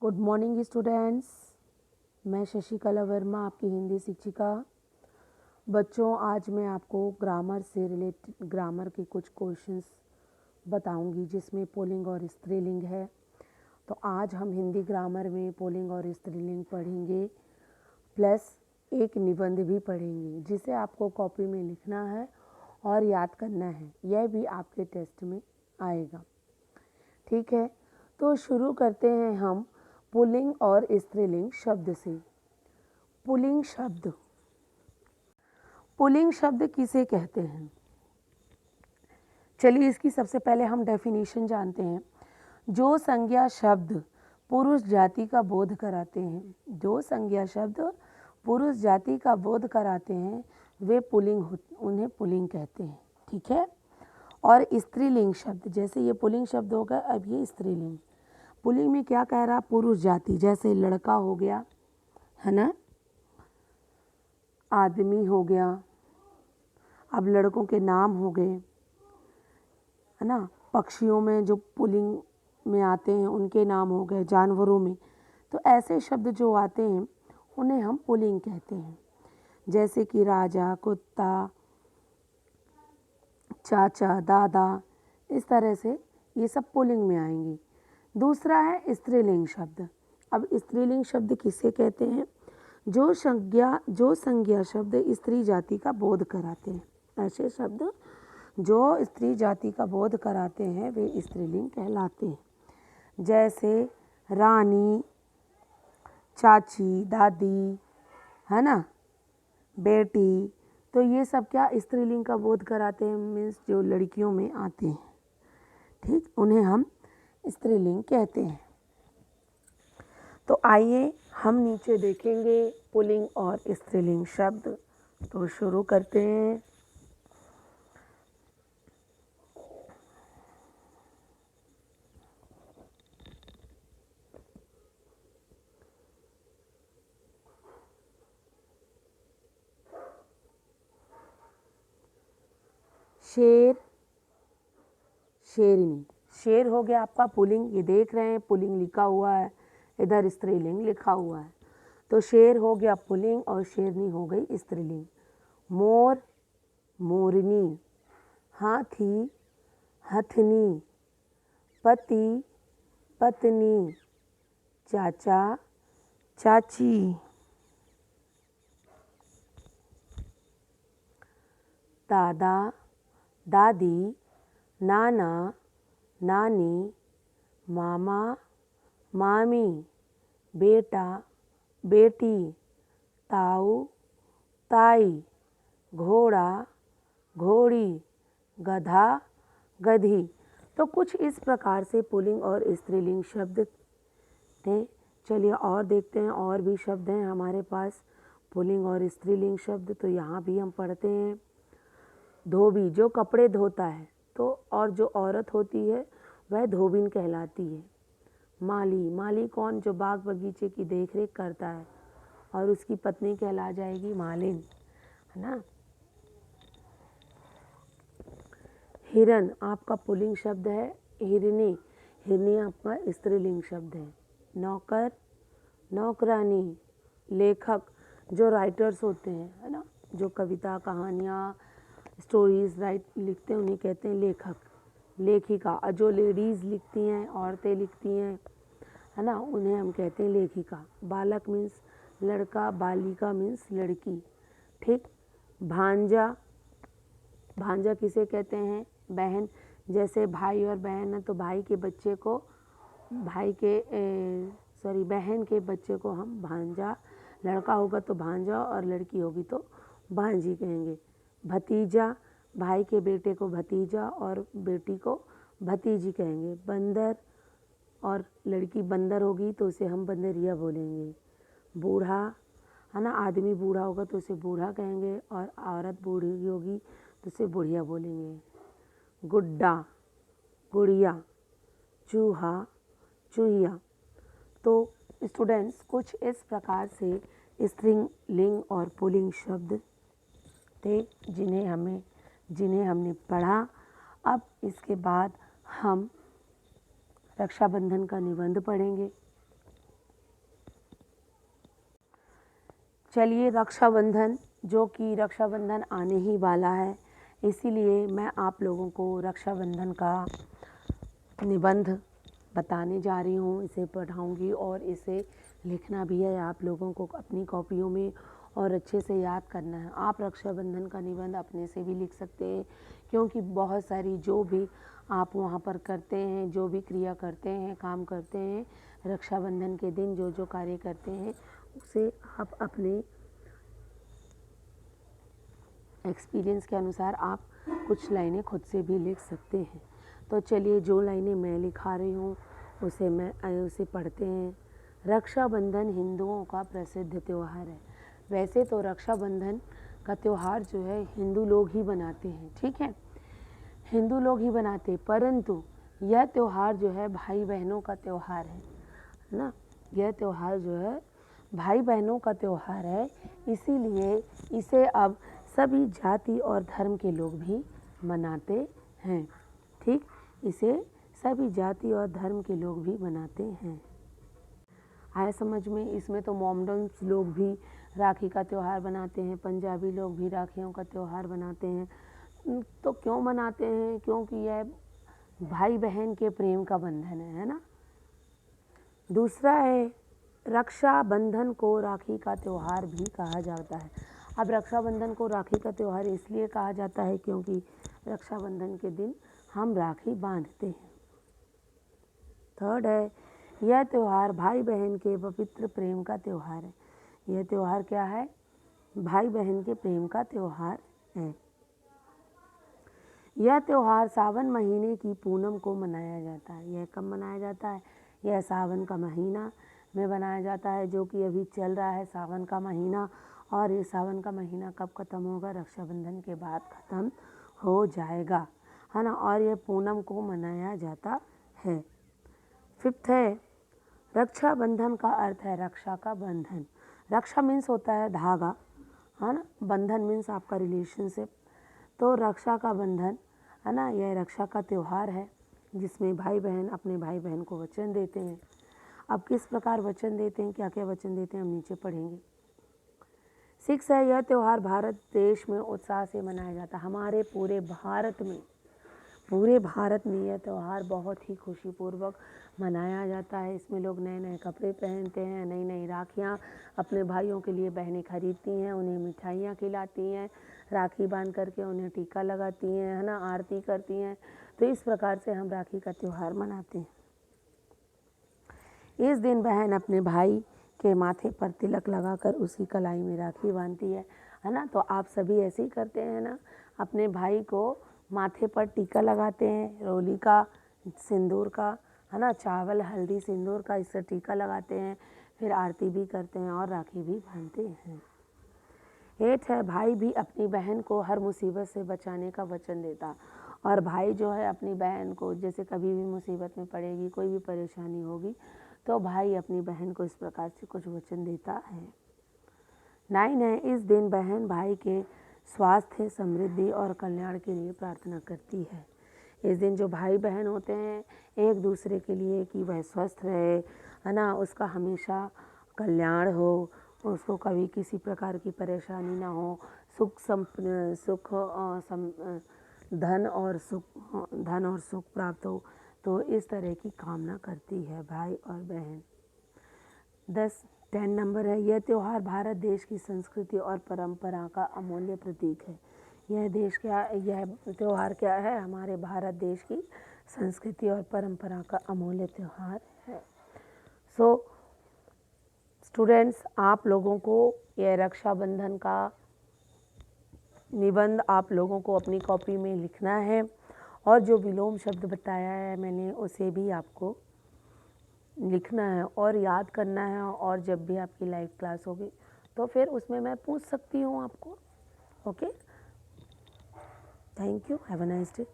Good morning students. मैं शशिकला वर्मा, आपकी हिंदी शिक्षिका। बच्चों, आज मैं आपको ग्रामर के कुछ क्वेश्चंस बताऊंगी जिसमें पुल्लिंग और स्त्रीलिंग है। तो आज हम हिंदी ग्रामर में पुल्लिंग और स्त्रीलिंग पढ़ेंगे, प्लस एक निबंध भी पढ़ेंगे जिसे आपको कॉपी में लिखना है और याद करना है। यह भी आपके टेस्ट में आएगा। ठीक है, तो शुरू करते हैं हम पुल्लिंग और स्त्रीलिंग शब्द से। पुल्लिंग शब्द, पुल्लिंग शब्द किसे कहते हैं? चलिए इसकी सबसे पहले हम डेफिनेशन जानते हैं। जो संज्ञा शब्द पुरुष जाति का बोध कराते हैं, जो संज्ञा शब्द पुरुष जाति का बोध कराते हैं वे पुल्लिंग, उन्हें पुल्लिंग कहते हैं। ठीक है। और स्त्रीलिंग शब्द, जैसे ये पुल्लिंग शब्द होगा, अब ये स्त्रीलिंग। पुल्लिंग में क्या कह रहा? पुरुष जाति, जैसे लड़का हो गया, है ना, आदमी हो गया, अब लड़कों के नाम हो गए, है ना। पक्षियों में जो पुल्लिंग में आते हैं उनके नाम हो गए, जानवरों में। तो ऐसे शब्द जो आते हैं उन्हें हम पुल्लिंग कहते हैं। जैसे कि राजा, कुत्ता, चाचा, दादा, इस तरह से ये सब पुल्लिंग में आएंगे। दूसरा है स्त्रीलिंग शब्द। अब स्त्रीलिंग शब्द किसे कहते हैं? जो संज्ञा शब्द स्त्री जाति का बोध कराते हैं। ऐसे शब्द जो स्त्री जाति का बोध कराते हैं वे स्त्रीलिंग कहलाते हैं। जैसे रानी, चाची, दादी, है ना, बेटी। तो ये सब क्या स्त्रीलिंग का बोध कराते हैं, मीन्स जो लड़कियों में आते हैं। ठीक, उन्हें हम स्त्रीलिंग कहते हैं। तो आइए हम नीचे देखेंगे पुल्लिंग और स्त्रीलिंग शब्द। तो शुरू करते हैं। शेर, शेरनी। शेर हो गया आपका पुल्लिंग, ये देख रहे हैं पुल्लिंग लिखा हुआ है, इधर स्त्रीलिंग लिखा हुआ है। तो शेर हो गया पुल्लिंग और शेरनी हो गई स्त्रीलिंग। मोर, मोरनी। हाथी, हथनी। पति, पत्नी। चाचा, चाची। दादा, दादी। नाना, नानी। मामा, मामी। बेटा, बेटी। ताऊ, ताई। घोड़ा, घोड़ी। गधा, गधी। तो कुछ इस प्रकार से पुल्लिंग और स्त्रीलिंग शब्द थे। चलिए और देखते हैं, और भी शब्द हैं हमारे पास पुल्लिंग और स्त्रीलिंग शब्द। तो यहाँ भी हम पढ़ते हैं। धोबी, जो कपड़े धोता है, तो और जो औरत होती है वह धोबिन कहलाती है। माली, माली कौन? जो बाग बगीचे की देखरेख करता है, और उसकी पत्नी कहला जाएगी मालिन, है ना। हिरन आपका पुल्लिंग शब्द है। हिरनी, हिरनी आपका स्त्रीलिंग शब्द है। नौकर, नौकरानी। लेखक, जो राइटर्स होते हैं, है ना, जो कविता, कहानियाँ, स्टोरीज लिखते हैं उन्हें कहते हैं लेखक। लेखिका, जो लेडीज़ लिखती हैं, औरतें लिखती हैं, है ना, उन्हें हम कहते हैं लेखिका। बालक मीन्स लड़का, बालिका मीन्स लड़की। ठीक। भांजा, भांजा किसे कहते हैं? बहन। जैसे भाई और बहन है तो भाई के बच्चे को बहन के बच्चे को हम भांजा, लड़का होगा तो भांजा और लड़की होगी तो भांजी कहेंगे। भतीजा, भाई के बेटे को भतीजा और बेटी को भतीजी कहेंगे। बंदर, और लड़की बंदर होगी तो उसे हम बंदरिया बोलेंगे। बूढ़ा, है ना, आदमी बूढ़ा होगा तो उसे बूढ़ा कहेंगे, और औरत बूढ़ी होगी तो उसे बुढ़िया बोलेंगे। गुड्डा, गुड़िया। चूहा, चूहिया। तो स्टूडेंट्स, कुछ इस प्रकार से स्त्रीलिंग और पुल्लिंग शब्द थे जिन्हें हमने पढ़ा। अब इसके बाद हम रक्षाबंधन का निबंध पढ़ेंगे। चलिए रक्षाबंधन, जो कि रक्षाबंधन आने ही वाला है, इसीलिए मैं आप लोगों को रक्षाबंधन का निबंध बताने जा रही हूँ। इसे पढ़ाऊँगी और इसे लिखना भी है आप लोगों को अपनी कॉपियों में और अच्छे से याद करना है। आप रक्षाबंधन का निबंध अपने से भी लिख सकते हैं, क्योंकि बहुत सारी जो भी आप वहाँ पर करते हैं, जो भी क्रिया करते हैं, काम करते हैं, रक्षाबंधन के दिन जो जो कार्य करते हैं, उसे आप अपने एक्सपीरियंस के अनुसार आप कुछ लाइनें खुद से भी लिख सकते हैं। तो चलिए, जो लाइनें मैं लिखा रही हूँ उसे पढ़ते हैं। रक्षाबंधन हिंदुओं का प्रसिद्ध त्यौहार है। वैसे तो रक्षाबंधन का त्यौहार जो है हिंदू लोग ही बनाते हैं, ठीक है, हिंदू लोग ही बनाते, परंतु यह त्यौहार जो है भाई बहनों का त्यौहार है ना। यह त्यौहार जो है भाई बहनों का त्यौहार है, इसीलिए इसे अब सभी जाति और धर्म के लोग भी मनाते हैं। ठीक, इसे सभी जाति और धर्म के लोग भी मनाते हैं। आया समझ में? इसमें तो मोमडन्स लोग भी राखी का त्यौहार बनाते हैं, पंजाबी लोग भी राखियों का त्यौहार बनाते हैं। तो क्यों मनाते हैं? क्योंकि यह भाई बहन के प्रेम का बंधन है ना। दूसरा है, रक्षाबंधन को राखी का त्यौहार भी कहा जाता है। अब रक्षाबंधन को राखी का त्यौहार इसलिए कहा जाता है क्योंकि रक्षाबंधन के दिन हम राखी बांधते हैं। थर्ड है, यह त्यौहार भाई बहन के पवित्र प्रेम का त्यौहार है। यह त्यौहार क्या है? भाई बहन के प्रेम का त्यौहार है। यह त्यौहार सावन महीने की पूनम को मनाया जाता है। यह कब मनाया जाता है? यह सावन का महीना में मनाया जाता है, जो कि अभी चल रहा है सावन का महीना। और ये सावन का महीना कब ख़त्म होगा? रक्षाबंधन के बाद ख़त्म हो जाएगा, है ना। और यह पूनम को मनाया जाता है। फिफ्थ है, रक्षाबंधन का अर्थ है रक्षा का बंधन। रक्षा मीन्स होता है धागा, है ना। बंधन मीन्स आपका रिलेशनशिप। तो रक्षा का बंधन, है ना, यह रक्षा का त्यौहार है जिसमें भाई बहन अपने भाई बहन को वचन देते हैं। अब किस प्रकार वचन देते हैं, क्या क्या वचन देते हैं, हम नीचे पढ़ेंगे। 6 है, यह त्यौहार भारत देश में उत्साह से मनाया जाता है। हमारे पूरे भारत में यह त्यौहार बहुत ही खुशीपूर्वक मनाया जाता है। इसमें लोग नए नए कपड़े पहनते हैं, नई नई राखियाँ अपने भाइयों के लिए बहनें खरीदती हैं, उन्हें मिठाइयाँ खिलाती हैं, राखी बांध करके उन्हें टीका लगाती हैं, है ना, आरती करती हैं। तो इस प्रकार से हम राखी का त्यौहार मनाते हैं। इस दिन बहन अपने भाई के माथे पर तिलक लगाकर उसकी कलाई में राखी बांधती है ना। तो आप सभी ऐसे ही करते हैं ना, अपने भाई को माथे पर टीका लगाते हैं, रोली का, सिंदूर का, है ना, चावल हल्दी सिंदूर का, इससे टीका लगाते हैं, फिर आरती भी करते हैं और राखी भी बांधते हैं। 8 है, भाई भी अपनी बहन को हर मुसीबत से बचाने का वचन देता। और भाई जो है अपनी बहन को, जैसे कभी भी मुसीबत में पड़ेगी, कोई भी परेशानी होगी, तो भाई अपनी बहन को इस प्रकार से कुछ वचन देता है। 9 है, इस दिन बहन भाई के स्वास्थ्य, समृद्धि और कल्याण के लिए प्रार्थना करती है। इस दिन जो भाई बहन होते हैं एक दूसरे के लिए कि वह स्वस्थ रहे, है ना, उसका हमेशा कल्याण हो, उसको कभी किसी प्रकार की परेशानी ना हो, धन और सुख प्राप्त हो, तो इस तरह की कामना करती है भाई और बहन। 10 नंबर है, यह त्यौहार भारत देश की संस्कृति और परंपरा का अमूल्य प्रतीक है। यह त्यौहार क्या है? हमारे भारत देश की संस्कृति और परंपरा का अमूल्य त्यौहार है। सो स्टूडेंट्स, आप लोगों को यह रक्षाबंधन का निबंध आप लोगों को अपनी कॉपी में लिखना है, और जो विलोम शब्द बताया है मैंने उसे भी आपको लिखना है और याद करना है। और जब भी आपकी लाइव क्लास होगी तो फिर उसमें मैं पूछ सकती हूँ आपको। Okay, thank you, have a nice day.